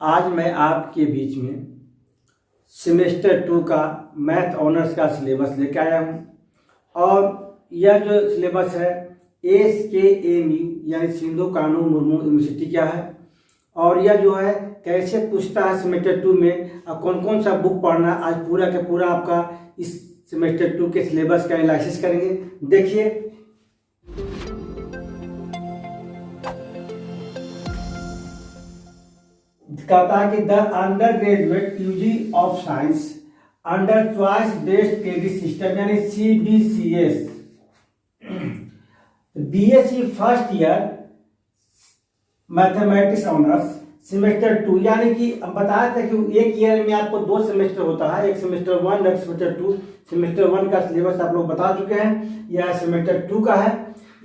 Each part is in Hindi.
आज मैं आपके बीच में सेमेस्टर 2 का मैथ ऑनर्स का सिलेबस लेकर आया हूँ। और यह जो सिलेबस है SKMU यानी सिंधु कानू मुर्मू यूनिवर्सिटी क्या है, और यह जो है कैसे पूछता है सेमेस्टर 2 में कौन कौन सा बुक पढ़ना है। आज पूरा का पूरा आपका इस सेमेस्टर 2 के सिलेबस का एनालिसिस करेंगे। देखिए, कहता है कि the under graduate UG of science under choice based credit system यानी CBCS BSc first year mathematics honours semester 2, यानी कि हम बताया था कि एक ईयर में आपको 2 सेमेस्टर होता है, एक सेमेस्टर 1 एक सेमेस्टर 2। सेमेस्टर 1 का सिलेबस आप लोग बता चुके हैं, यह सेमेस्टर 2 का है।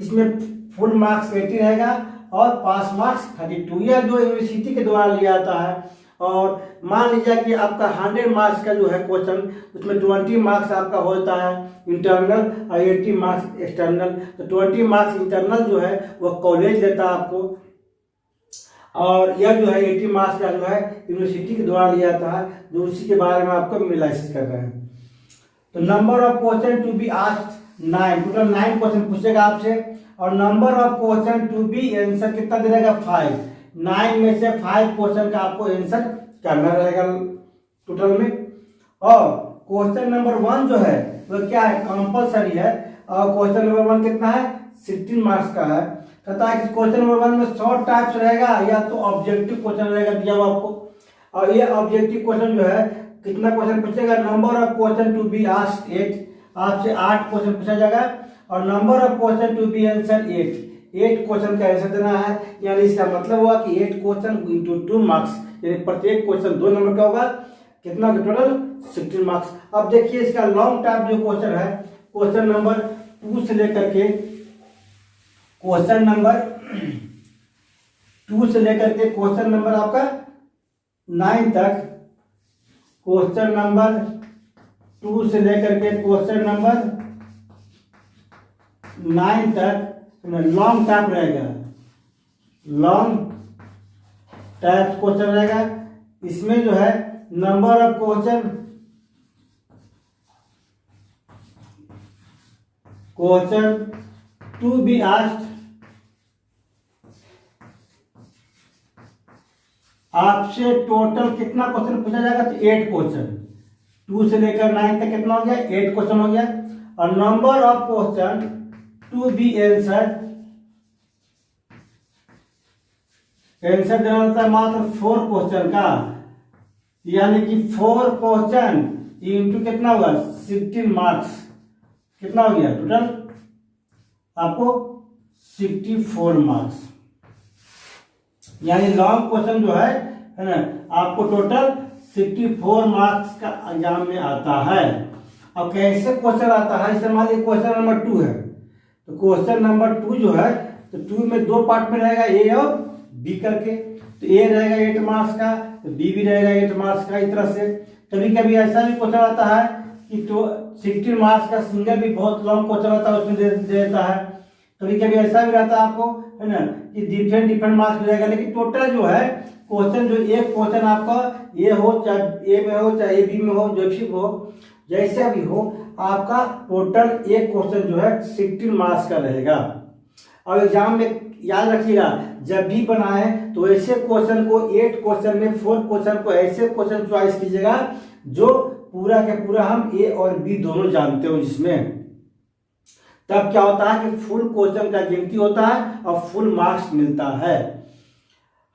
इसमें फुल मार्क्स 80 रहेगा और पास मार्क्स 32। यह जो यूनिवर्सिटी के द्वारा लिया जाता है। और मान लीजिए कि आपका 100 मार्क्स का जो है क्वेश्चन, उसमें 20 मार्क्स आपका होता है इंटरनल और 80 मार्क्स एक्सटर्नल। तो 20 मार्क्स इंटरनल जो है वह कॉलेज देता है आपको, और यह जो है 80 मार्क्स का जो है यूनिवर्सिटी के द्वारा लिया जाता है, जो उसी के बारे में आपको एनालिसिस कर रहे हैं। तो number of question to be asked 9, total 9 question पूछेगा आपसे। और number of question to be answer कितना दे रहेगा 5। 9 में से 5 क्वेश्चन का आपको आंसर करना रहेगा टोटल में। और क्वेश्चन नंबर 1 जो है वो क्या है, कंपलसरी है। और क्वेश्चन नंबर 1 कितना है, 16 मार्क्स का है। कहता है कि क्वेश्चन नंबर 1 में शॉर्ट टाइप्स रहेगा या तो ऑब्जेक्टिव क्वेश्चन रहेगा दिया हुआ आपको। और ये ऑब्जेक्टिव क्वेश्चन जो है कितना क्वेश्चन पूछेगा, number of question to be asked 8, आपसे 8 क्वेश्चन पूछा जाएगा। और number of question to be answer 8 question का आंसर देना है। यानी इसका मतलब हुआ कि 8 क्वेश्चन इंटू 2 मार्क्स, यानी प्रत्येक क्वेश्चन 2 नंबर का होगा। कितना टोटल 16 मार्क्स। अब देखिए इसका लॉन्ग टाइप जो क्वेश्चन है, क्वेश्चन नंबर 2 से लेकर के क्वेश्चन नंबर 2 से लेकर के क्वेश्चन नंबर आपका 9 तक, क्वेश्चन नंबर 2 से लेकर के क्वेश्चन नंबर 9 तक लॉन्ग टाइप रहेगा, लॉन्ग टाइप क्वेश्चन रहेगा। इसमें जो है number of question to be asked, आपसे टोटल कितना क्वेश्चन पूछा जाएगा, तो 8 क्वेश्चन। 2 से लेकर 9 तक कितना हो गया, 8 क्वेश्चन हो गया। और number of question to be answer देना होता है मात्र 4 क्वेश्चन का, यानी कि 4 क्वेश्चन इंटू कितना होगा 16 मार्क्स। कितना हो गया टोटल आपको 64 मार्क्स। यानी लॉन्ग क्वेश्चन जो है ना, आपको टोटल 64 मार्क्स का एग्जाम में आता है। अब कैसे क्वेश्चन आता है, जैसे मान लीजिए क्वेश्चन नंबर 2 है, तो क्वेश्चन नंबर 2 जो है तो 2 में 2 पार्ट में रहेगा, A और B करके। तो A रहेगा 8 मार्क्स का, तो B भी रहेगा 8 मार्क्स का। इस तरह से कभी कभी ऐसा भी क्वेश्चन आता है कि तो 16 मार्क्स का सिंगल भी बहुत लॉन्ग क्वेश्चन आता है, उसमें दे देता है। कभी कभी ऐसा भी रहता है आपको, है ना, कि डिफरेंट मार्क्स मिलेगा। लेकिन टोटल जो है क्वेश्चन, जो एक क्वेश्चन आपका ये हो, चाहे A में हो चाहे B में हो, जो भी हो, जैसा भी हो, आपका टोटल एक क्वेश्चन जो है 16 मार्क्स का रहेगा। और एग्जाम में याद रखिएगा, जब भी बनाए तो ऐसे क्वेश्चन को 8 क्वेश्चन में 4 क्वेश्चन को ऐसे क्वेश्चन चॉइस कीजिएगा जो पूरा के पूरा हम A और B दोनों जानते हो, जिसमें तब क्या होता है कि फुल क्वेश्चन का गिनती होता है और फुल मार्क्स मिलता है।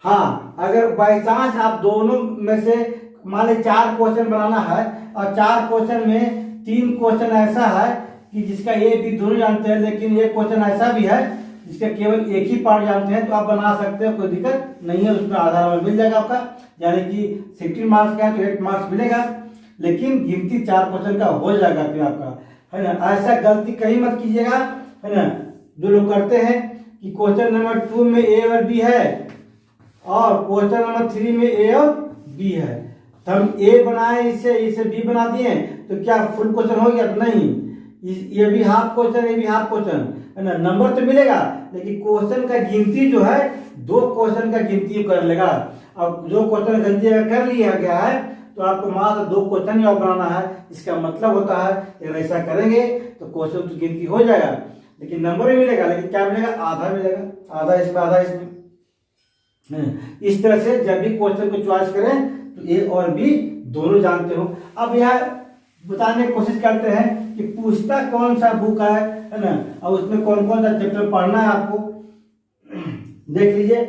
हाँ, अगर बाई चांस आप दोनों में से मान लीजिए 4 क्वेश्चन बनाना है और 4 क्वेश्चन में 3 क्वेश्चन ऐसा है कि जिसका A B दोनों जानते हैं, लेकिन एक क्वेश्चन ऐसा भी है जिसका केवल एक ही पार्ट जानते हैं, तो आप बना सकते हो, कोई दिक्कत नहीं है। उसमें आधा नंबर मिल जाएगा आपका, यानी कि 16 मार्क्स का है तो 8 मार्क्स मिलेगा, लेकिन गिनती 4 क्वेश्चन का हो जाएगा फिर आपका, है ना। ऐसा गलती कहीं मत कीजिएगा, है ना, जो लोग करते हैं कि क्वेश्चन नंबर 2 में A और B है और क्वेश्चन नंबर 3 में A और B है, तो हम A बनाए, इसे B बना दिए, तो क्या फुल क्वेश्चन हो गया? तो नहीं, ये भी हाफ क्वेश्चन, ये भी हाफ क्वेश्चन, है ना। नंबर तो मिलेगा, लेकिन क्वेश्चन का गिनती जो है 2 क्वेश्चन का गिनती कर लेगा। अब जो क्वेश्चन गलती अगर कर लिया गया है तो आपको मात्र 2 क्वेश्चन ही और बनाना है। इसका मतलब होता है अगर ऐसा करेंगे तो क्वेश्चन तो गिनती हो जाएगा, लेकिन नंबर भी मिलेगा, लेकिन क्या मिलेगा, आधा मिलेगा, आधा इसमें आधा इसमें। इस तरह से जब भी क्वेश्चन को चॉइस करें तो ए और बी दोनों जानते हो। अब यह बताने की कोशिश करते हैं कि पूछता कौन सा बुक है ना, और उसमें कौन कौन सा चैप्टर पढ़ना है आपको। देख लीजिए,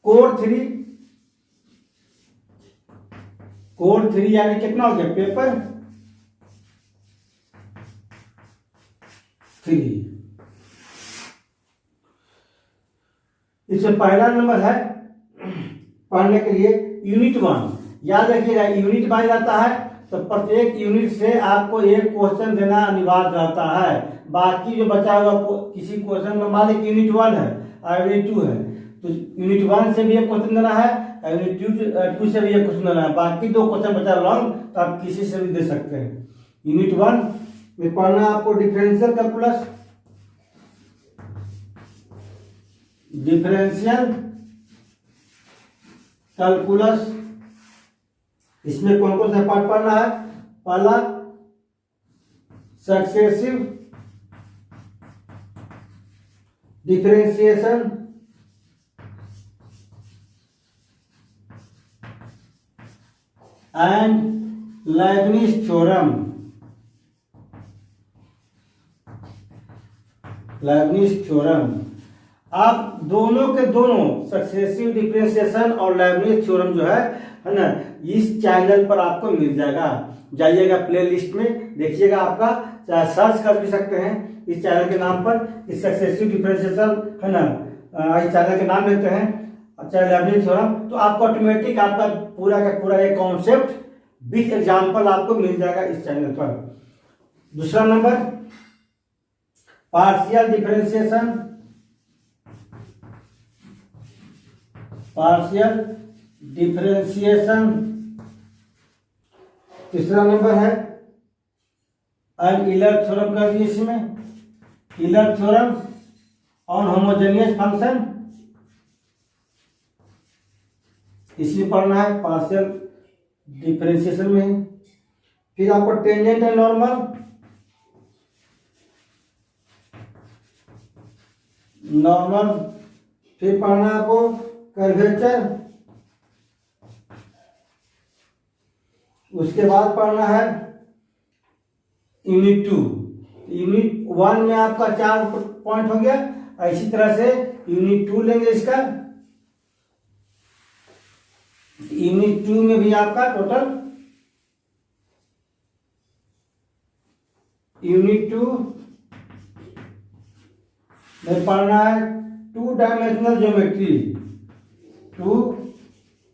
कोर 3 यानी कितना हो गया, पेपर 3। इसमें पहला नंबर है पढ़ने के लिए यूनिट 1। याद रखिएगा यूनिट वाइज आता है तो प्रत्येक यूनिट से आपको एक क्वेश्चन देना अनिवार्य रहता है। बाकी जो बचा हुआ किसी क्वेश्चन में मान लीजिए यूनिट 1 है और यूनिट 2 है तो यूनिट 1 से भी एक क्वेश्चन देना है और यूनिट 2 से भी एक क्वेश्चन देना है। बाकी 2 क्वेश्चन बचा लॉन्ग तो आप किसी से भी दे सकते हैं। यूनिट 1 में पढ़ना आपको डिफरेंशियल कैलकुलस। इसमें कौन कौन सा पार्ट पढ़ना है, पहला successive differentiation, and Lebanese theorem. आप दोनों के दोनों सक्सेसिव डिफरेंशिएशन और लेबनिज थ्योरम जो है ना, इस चैनल पर आपको मिल जाएगा। जाइएगा प्लेलिस्ट में देखिएगा, आपका चाहे सर्च कर भी सकते हैं इस चैनल के नाम पर, इस सक्सेसिव डिफरेंशिएशन है ना, इस चैनल के नाम लेते हैं, चाहे लेबनिज थ्योरम, तो आपको ऑटोमेटिक आपका पूरा का पूरा एक कॉन्सेप्ट विथ एग्जाम्पल आपको मिल जाएगा इस चैनल पर। दूसरा नंबर पार्शियल डिफरेंशिएशन। तीसरा नंबर है ईलर थ्योरम कर दिए इसमें, ईलर थ्योरम ऑन होमोजेनियस फंक्शन, इसमें पढ़ना है पार्शियल डिफरेंशिएशन में। फिर आपको टेंजेंट एंड नॉर्मल, फिर पढ़ना है आपको कर्वेचर, उसके बाद पढ़ना है यूनिट 2। यूनिट 1 में आपका 4 पॉइंट हो गया, इसी तरह से यूनिट 2 लेंगे इसका, यूनिट 2 में भी आपका टोटल यूनिट 2 में पढ़ना है 2 डायमेंशनल ज्योमेट्री, 2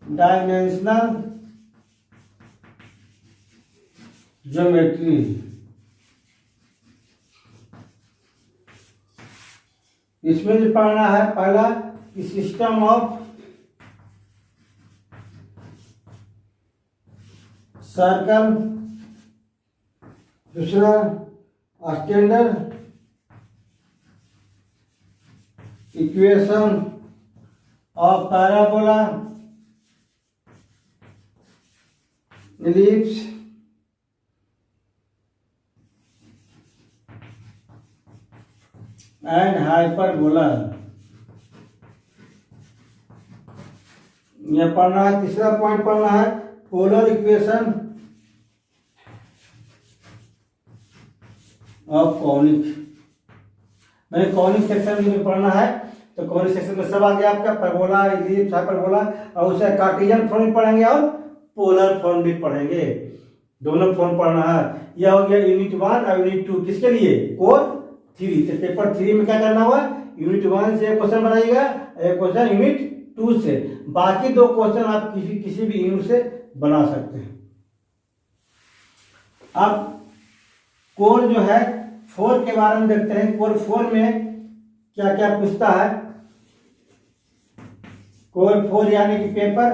डायमेंशनल ज्योमेट्री। इसमें जो पढ़ना है पहला सिस्टम ऑफ सर्कल, दूसरा standard equation of parabola, ellipse, and hyperbola. यह पढ़ना है। तीसरा पॉइंट पढ़ना है पोलर इक्वेशन ऑफ कॉनिक। मैंने कॉनिक सेक्शन में पढ़ना है तो कॉनिक सेक्शन में सब आ गया आपका, पैराबोला, एलिप्स, हाइपरबोला, और उसे कार्टेशियन फॉर्म भी पढ़ेंगे और पोलर फॉर्म भी पढ़ेंगे, दोनों फॉर्म पढ़ना है। यह हो गया यूनिट 1 और यूनिट 2 किसके लिए, कोर 3। तो पेपर 3 में क्या करना हुआ, यूनिट 1 से एक क्वेश्चन बनाइएगा, एक क्वेश्चन यूनिट 2 से, बाकी 2 क्वेश्चन आप किसी भी यूनिट से बना सकते हैं। अब कोर जो है 4 के बारे में देखते हैं। कोर 4 में क्या क्या पूछता है। कोर 4 यानी कि पेपर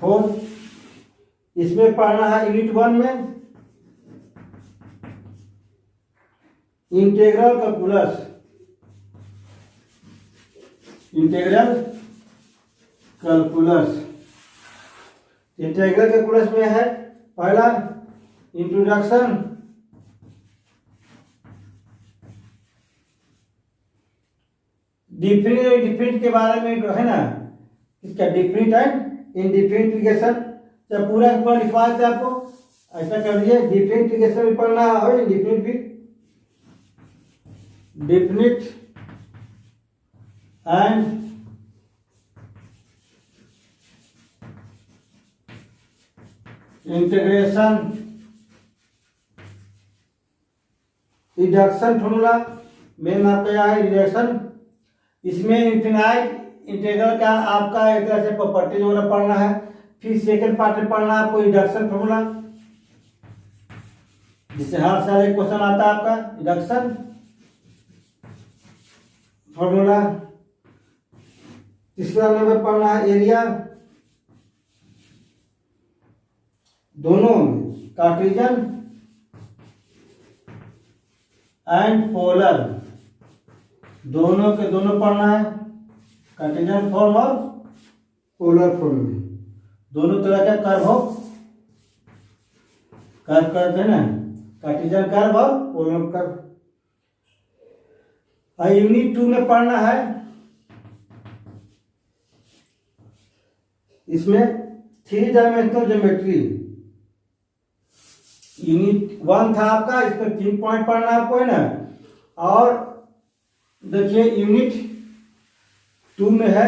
4, इसमें पढ़ना है यूनिट 1 में integral calculus, integral calculus. Integral calculus में है पहला इंट्रोडक्शन, डिफिनिट और इंडिफिनिट के बारे में जो है ना, इसका डिफिनिट एंड इंडिफिनिटिगेशन। जब पूरा लिखवा देते आपको, ऐसा कर दिए डिफिनिटिगेशन भी पढ़ना है और इंडिफिनिट भी। Definite and integration, reduction formula main आपका यह है रिडक्शन। इसमें इनफिनाइट इंटीग्रल का आपका एक तरह से प्रॉपर्टीज वगैरह पढ़ना है। फिर सेकंड पार्ट में पढ़ना है आपको रिडक्शन फॉर्मूला, जिससे हर साल एक क्वेश्चन आता है आपका रिडक्शन फॉर्मूला। तीसरा नंबर पढ़ना है एरिया, दोनों कार्टेशियन एंड पोलर, दोनों के दोनों पढ़ना है, कार्टेशियन फॉर्म और पोलर फॉर्म में। दोनों तरह का कर्व हो, कर्व करते हैं ना, कार्टेशियन कर्व और पोलर कर्व। यूनिट 2 में पढ़ना है, इसमें 3 डायमेंशनल ज्योमेट्री। यूनिट 1 था आपका, इस पर 3 पॉइंट पढ़ना आपको है ना। और देखिए यूनिट 2 में है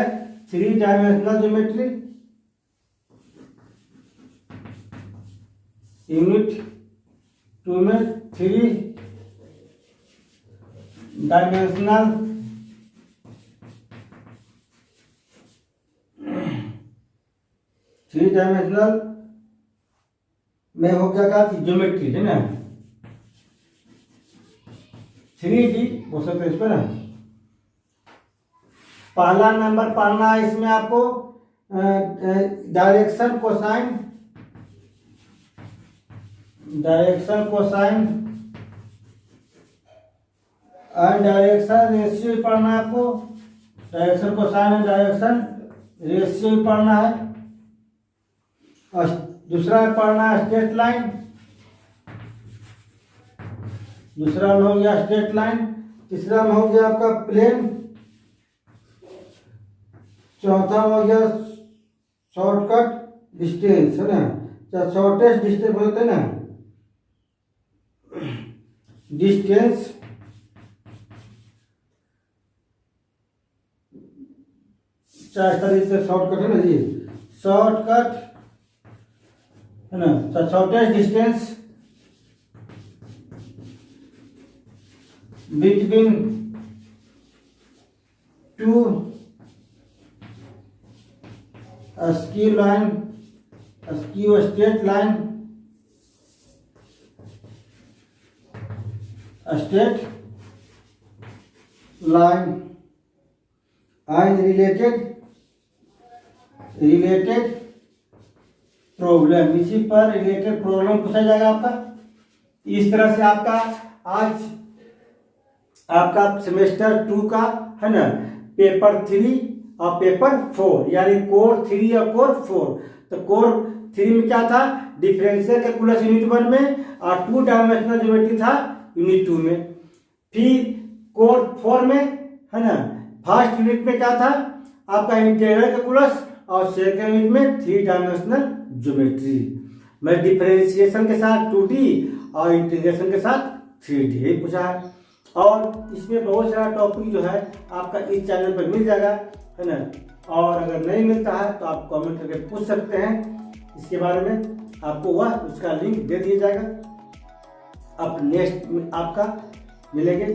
3 डायमेंशनल ज्योमेट्री। यूनिट 2 में 3 डायमेंशनल में हो गया का ज्योमेट्री है ना, 3D बोल सकते हैं इस पर ना। पहला नंबर पढ़ना है इसमें आपको direction cosine, and direction ratio पढ़ना है आपको। Direction cosine and direction ratio पढ़ना है। दूसरा पढ़ना है स्ट्रेट लाइन, दूसरा में हो गया स्ट्रेट लाइन। तीसरा में हो गया आपका प्लेन। चौथा में हो गया शॉर्टकट डिस्टेंस है ना, शॉर्टेस्ट डिस्टेंस बोलते हैं ना, डिस्टेंस। चार तरीके से शॉर्टकट है ना जी, शॉर्टकट है ना, shortest distance between 2 skew line, skew straight line, straight line and related problem. इसी पर रिलेटेड प्रॉब्लम पूछा जाएगा आपका। इस तरह से आपका आज आपका सेमेस्टर 2 का है ना पेपर 3 और पेपर 4, यानी कोर 3 और कोर 4। तो कोर 3 में क्या था, डिफरेंशियल कैलकुलस यूनिट 1 में, और 2 डायमेंशनल ज्योमेट्री था यूनिट 2 में। फिर कोर 4 में है ना फर्स्ट यूनिट में क्या था आपका इंटीग्रल कैलकुलस, और सेकंड यूनिट में 3 डायमेंशनल ज्योमेट्री में डिफरेंशिएशन के साथ 2D और इंटीग्रेशन के साथ 3D यही पूछा है। और इसमें बहुत सारा टॉपिक जो है आपका इस चैनल पर मिल जाएगा है ना। और अगर नहीं मिलता है तो आप कमेंट करके पूछ सकते हैं, इसके बारे में आपको वह उसका लिंक दे दिया जाएगा। अब नेक्स्ट आपका मिलेंगे।